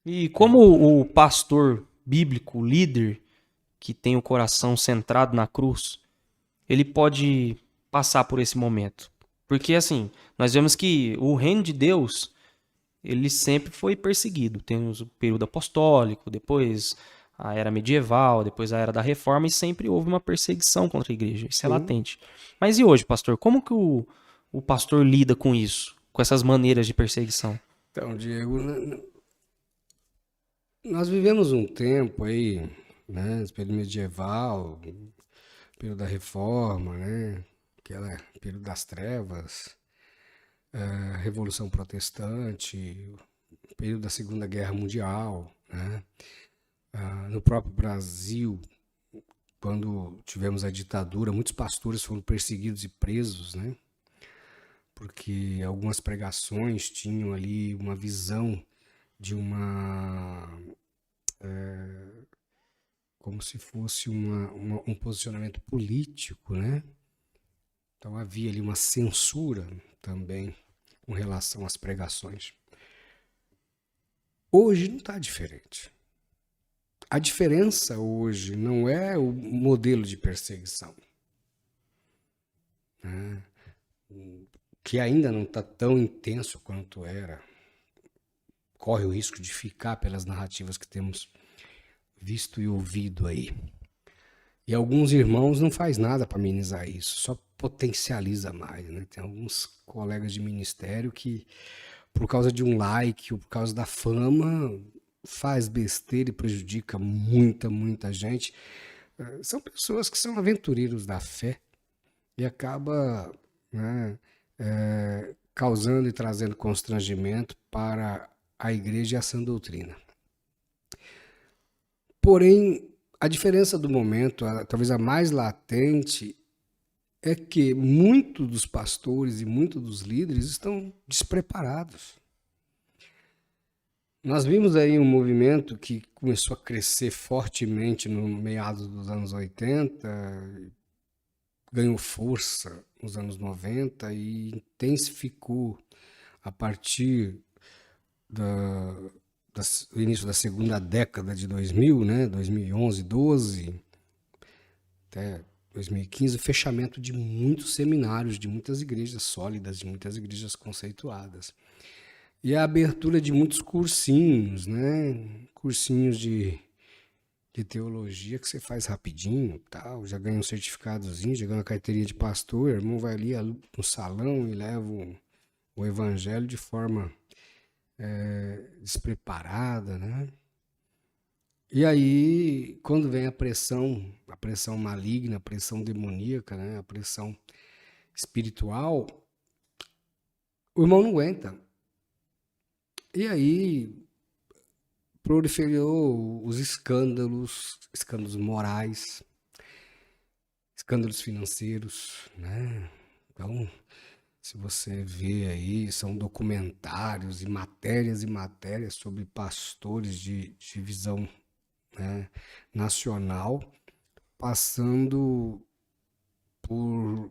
E como o pastor bíblico, o líder, que tem o coração centrado na cruz, ele pode passar por esse momento? Porque, assim, nós vemos que o reino de Deus, ele sempre foi perseguido. Temos o período apostólico, depois a era medieval, depois a era da reforma, e sempre houve uma perseguição contra a igreja. Isso é Sim. latente. Mas e hoje, pastor? Como que o pastor lida com isso? Com essas maneiras de perseguição? Então, Diego, nós vivemos um tempo aí, né, esse período medieval, período da Reforma, né, aquela período das trevas, a Revolução Protestante, o período da Segunda Guerra Mundial, né, no próprio Brasil, quando tivemos a ditadura, muitos pastores foram perseguidos e presos, né, porque algumas pregações tinham ali uma visão de uma como se fosse um posicionamento político, né? Então havia ali uma censura também com relação às pregações. Hoje não está diferente. A diferença hoje não é o modelo de perseguição, né? Que ainda não está tão intenso quanto era. Corre o risco de ficar pelas narrativas que temos visto e ouvido aí. E alguns irmãos não faz nada para amenizar isso, só potencializa mais, né? Tem alguns colegas de ministério que, por causa de um like ou por causa da fama, faz besteira e prejudica muita gente. São pessoas que são aventureiros da fé e acaba, né, causando e trazendo constrangimento para a igreja e a sã doutrina. Porém, a diferença do momento, talvez a mais latente, é que muitos dos pastores e muitos dos líderes estão despreparados. Nós vimos aí um movimento que começou a crescer fortemente no meados dos anos 80, ganhou força nos anos 90 e intensificou a partir da, do início da segunda década de 2000, né, 2011, 12, até 2015, o fechamento de muitos seminários, de muitas igrejas sólidas, de muitas igrejas conceituadas. E a abertura de muitos cursinhos, né? Cursinhos de teologia que você faz rapidinho, tal, já ganha um certificadozinho, já ganha uma carteirinha de pastor, o irmão vai ali no salão e leva o evangelho de forma despreparada, né? E aí, quando vem a pressão maligna, a pressão demoníaca, né? A pressão espiritual, o irmão não aguenta. E aí proliferou os escândalos, escândalos morais, escândalos financeiros, né? Então, se você vê aí, são documentários e matérias sobre pastores de visão, né, nacional, passando por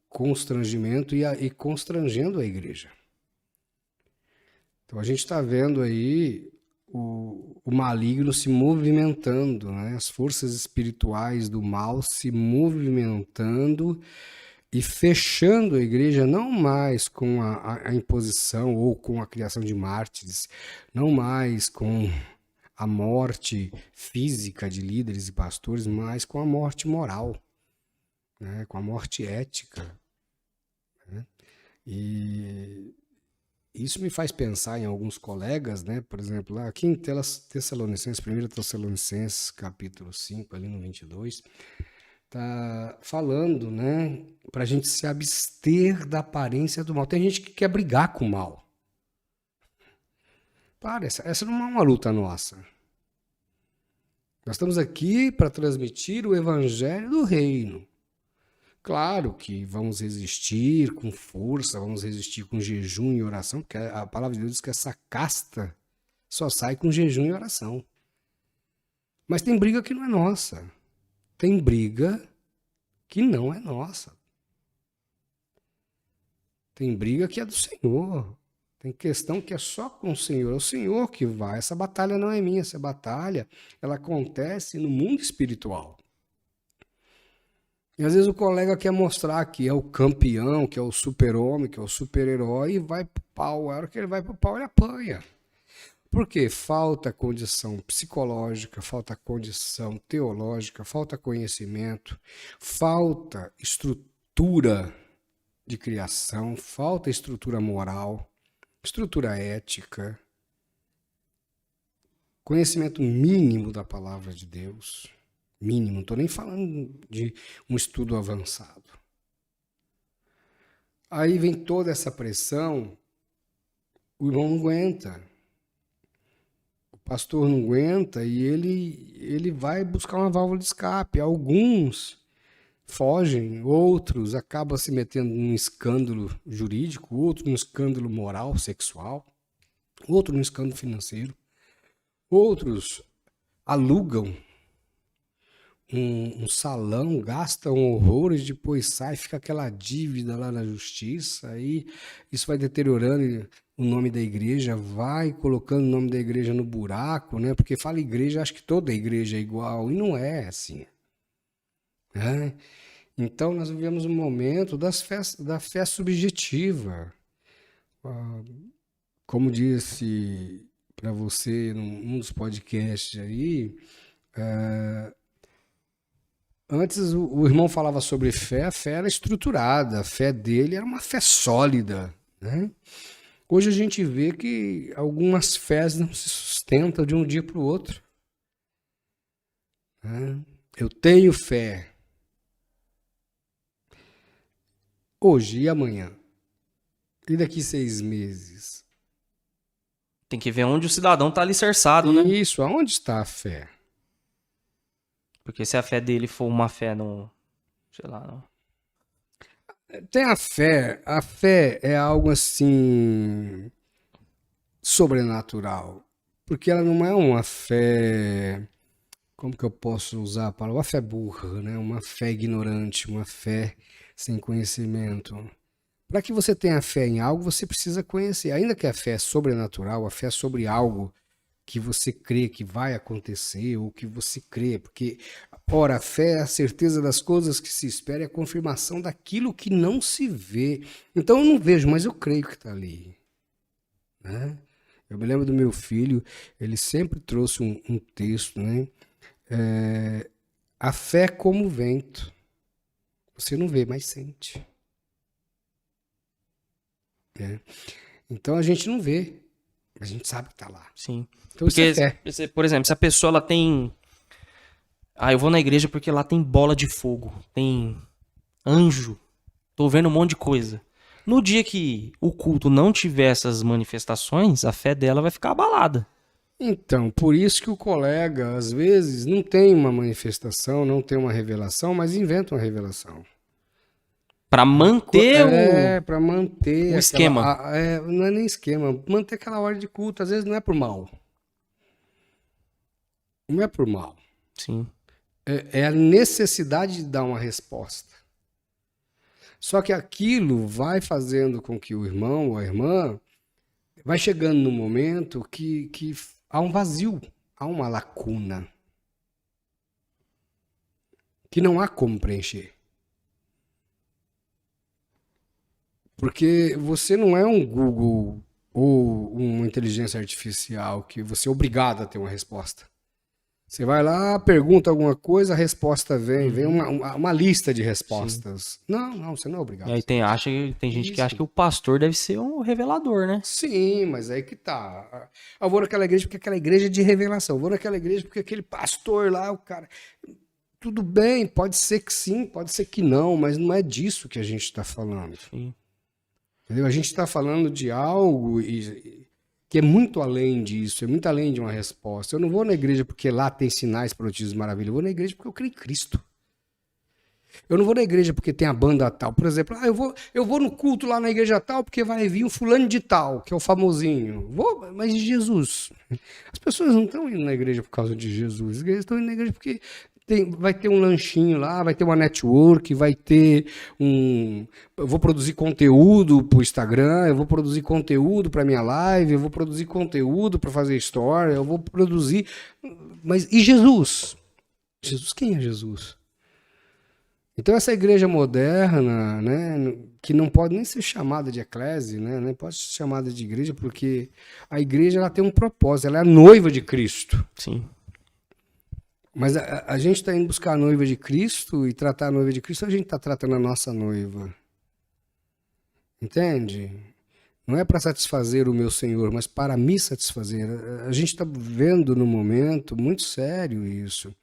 constrangimento e constrangendo a igreja. Então a gente está vendo aí o maligno se movimentando, né? As forças espirituais do mal se movimentando e fechando a igreja não mais com a imposição ou com a criação de mártires, não mais com a morte física de líderes e pastores, mas com a morte moral, né? Com a morte ética. Né? E isso me faz pensar em alguns colegas, né? Por exemplo, aqui em Tessalonicenses, 1 Tessalonicenses, capítulo 5, ali no 22, tá falando, né, para a gente se abster da aparência do mal. Tem gente que quer brigar com o mal. Para, essa não é uma luta nossa. Nós estamos aqui para transmitir o evangelho do reino. Claro que vamos resistir com força, vamos resistir com jejum e oração, porque a palavra de Deus diz que essa casta só sai com jejum e oração. Mas tem briga que não é nossa. Tem briga que não é nossa. Tem briga que é do Senhor. Tem questão que é só com o Senhor. É o Senhor que vai. Essa batalha não é minha. Essa batalha, ela acontece no mundo espiritual. E às vezes o colega quer mostrar que é o campeão, que é o super-homem, que é o super-herói, e vai pro pau. A hora que ele vai pro pau, ele apanha. Por quê? Falta condição psicológica, falta condição teológica, falta conhecimento, falta estrutura de criação, falta estrutura moral, estrutura ética, conhecimento mínimo da palavra de Deus. Mínimo, não estou nem falando de um estudo avançado. Aí vem toda essa pressão, o irmão não aguenta. O pastor não aguenta e ele vai buscar uma válvula de escape. Alguns fogem, outros acabam se metendo num escândalo jurídico, outros num escândalo moral, sexual, outros num escândalo financeiro, outros alugam um salão, gastam horrores, depois sai, fica aquela dívida lá na justiça, aí isso vai deteriorando o nome da igreja, vai colocando o nome da igreja no buraco, né? Porque fala igreja, acho que toda igreja é igual, e não é assim, né? Então nós vivemos um momento da fé subjetiva. Como disse para você num dos podcasts aí, antes o irmão falava sobre fé, a fé era estruturada, a fé dele era uma fé sólida, né? Hoje a gente vê que algumas fés não se sustentam de um dia para o outro, né? Eu tenho fé. Hoje e amanhã? E daqui 6 meses? Tem que ver onde o cidadão está alicerçado, né? Isso, aonde está a fé? Porque se a fé dele for uma fé no... sei lá, não. Tem a fé é algo assim sobrenatural, porque ela não é uma fé, como que eu posso usar a palavra? Uma fé burra, né? Uma fé ignorante, uma fé sem conhecimento. Para que você tenha fé em algo, você precisa conhecer. Ainda que a fé é sobrenatural, a fé é sobre algo que você crê que vai acontecer ou que você crê, porque, ora, a fé é a certeza das coisas que se espera e a confirmação daquilo que não se vê. Então eu não vejo, mas eu creio que está ali, né? Eu me lembro do meu filho, ele sempre trouxe um texto, né? A fé é como o vento. Você não vê, mas sente. Então a gente não vê, a gente sabe que está lá. Sim. Então isso é fé. Porque, por exemplo, se a pessoa ela tem... eu vou na igreja porque lá tem bola de fogo, tem anjo, tô vendo um monte de coisa. No dia que o culto não tiver essas manifestações, a fé dela vai ficar abalada. Então, por isso que o colega, às vezes, não tem uma manifestação, não tem uma revelação, mas inventa uma revelação. Para manter para manter o esquema. Não é nem esquema, manter aquela ordem de culto, às vezes não é por mal. Não é por mal. Sim. É a necessidade de dar uma resposta. Só que aquilo vai fazendo com que o irmão ou a irmã vai chegando no momento que há um vazio, há uma lacuna que não há como preencher. Porque você não é um Google ou uma inteligência artificial que você é obrigado a ter uma resposta. Você vai lá, pergunta alguma coisa, a resposta vem uma lista de respostas. Sim. Não, você não é obrigado. E aí tem gente que acha que o pastor deve ser um revelador, né? Sim, mas aí que tá. Eu vou naquela igreja porque aquela igreja é de revelação. Eu vou naquela igreja porque aquele pastor lá, o cara... Tudo bem, pode ser que sim, pode ser que não, mas não é disso que a gente está falando. Sim. Entendeu? A gente está falando de algo que é muito além disso, é muito além de uma resposta. Eu não vou na igreja porque lá tem sinais, prodígios, maravilhas. Eu vou na igreja porque eu creio em Cristo. Eu não vou na igreja porque tem a banda tal. Por exemplo, eu vou no culto lá na igreja tal porque vai vir um fulano de tal, que é o famosinho. Vou, mas Jesus. As pessoas não estão indo na igreja por causa de Jesus. As igrejas estão indo na igreja porque Vai ter um lanchinho lá, vai ter uma network, vai ter eu vou produzir conteúdo para o Instagram, eu vou produzir conteúdo para minha live, eu vou produzir conteúdo para fazer story, eu vou produzir. Mas e Jesus? Jesus, quem é Jesus? Então essa igreja moderna, né, que não pode nem ser chamada de eclésia, né, nem pode ser chamada de igreja, porque a igreja ela tem um propósito, ela é a noiva de Cristo. Sim. Mas a gente está indo buscar a noiva de Cristo e tratar a noiva de Cristo, a gente está tratando a nossa noiva. Entende? Não é para satisfazer o meu Senhor, mas para me satisfazer. A gente está vivendo num momento muito sério isso.